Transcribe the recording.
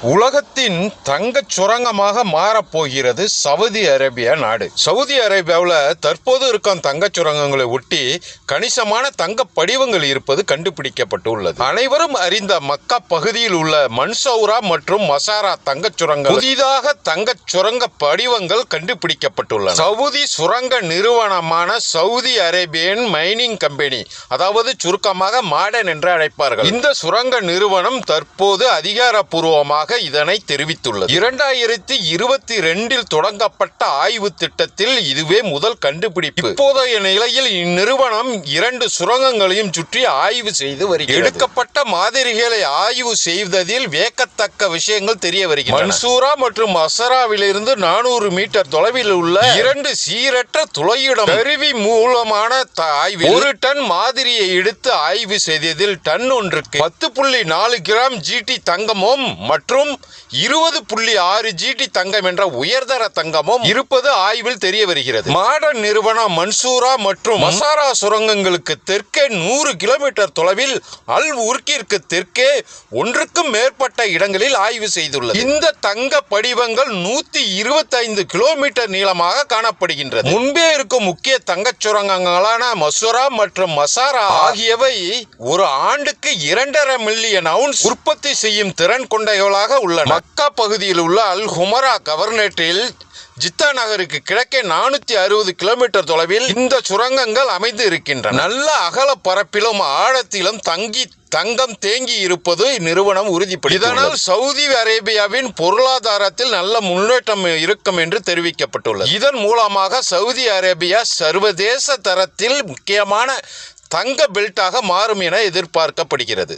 உலகத்தின் தங்கச் சுரங்கமாக மாறப்போகிறது சவுதி அரேபியா நாடு. சவுதி அரேபியாவில் தற்போது இருக்கும் தங்கச் சுரங்கங்களை ஒட்டி கணிசமான தங்க படிவங்கள் இருப்பது கண்டுபிடிக்கப்பட்டுள்ளது. அனைவரும் அறிந்த மக்கா பகுதியில் உள்ள மன்சௌரா மற்றும் மசாரா தங்கச் சுரங்கம் புதிதாக தங்கச் சுரங்க படிவங்கள் கண்டுபிடிக்கப்பட்டுள்ளன. சவுதி சுரங்க நிறுவனமான சவுதி அரேபியன் மைனிங் கம்பெனி, அதாவது சுருக்கமாக மாடன் என்று அழைப்பார்கள், இந்த சுரங்க நிறுவனம் தற்போது அதிகாரப்பூர்வமாக இதனை தெரிவித்துள்ளது. 2022 தொடங்கப்பட்ட ஆய்வு திட்டத்தில் இதுவே முதல் கண்டுபிடிப்பு. இப்போதைய நிலையில் இந்நிறுவனம் 2 சுரங்கங்களையும் சுற்றி ஆய்வு செய்து வருகிறது. எடுக்கப்பட்ட மாதிரிகளை ஆய்வு செய்ததில் வியக்கத்தக்க விஷயங்கள் தெரிய வருகின்றன. மன்சூரா மற்றும் மசராவிலிருந்து 400 மீட்டர் தொலைவில் உள்ள 2 சீரற்ற துளையிடம் கருவி மூலமான ஆய்வில் 1 டன் மாதிரியை எடுத்து ஆய்வு செய்ததில் டன் ஒன்றுக்கு 10.4 கிராம் GT தங்கமும் மற்றும் 20.6 GT தங்கம் என்ற உயர்தர தங்கமும் இருப்பது ஆய்வில் தெரிய வருகிறது. மாடன் நிறுவனம் மன்சூரா மற்றும் மசாரா சுரங்கங்களுக்கு தெற்கே 100 கிலோமீட்டர் தொலைவில் அல் உர்கிற்கு தெற்கே 1க்கும் மேற்பட்ட இடங்களில் ஆய்வு செய்துள்ளது. இந்த தங்க படிவங்கள் 125 கிலோமீட்டர் நீளமாக காணப்படுகின்றது. முன்பே இருக்கும் முக்கிய தங்கச் சுரங்கங்களான மசூரா மற்றும் மசாரா ஆகியவை ஒரு ஆண்டுக்கு 2.5 மில்லியன் அவுன்ஸ் உற்பத்தி செய்யும் திறன் கொண்டவைகளாக உள்ளன. மக்கா பகுதியில் உள்ள அல் ஹுமரா கவர்னரேட்டில் ஜித்தா நகருக்கு கிழக்கே 460 கிலோமீட்டர் தொலைவில் இந்த சுரங்கங்கள் அமைந்து இருக்கின்றன. நல்ல அகல பரப்பிலும் ஆழத்திலும் தங்கம் தேங்கி இருப்பது இந்நிறுவனம் உறுதிப்படுத்தியுள்ளது. இதனால் சவுதி அரேபியாவின் பொருளாதாரத்தில் நல்ல முன்னேற்றம் இருக்கும் என்று தெரிவிக்கப்பட்டுள்ளது. இதன் மூலமாக சவுதி அரேபியா சர்வதேச தரத்தில் முக்கியமான தங்க பெல்ட்டாக மாறும் என எதிர்பார்க்கப்படுகிறது.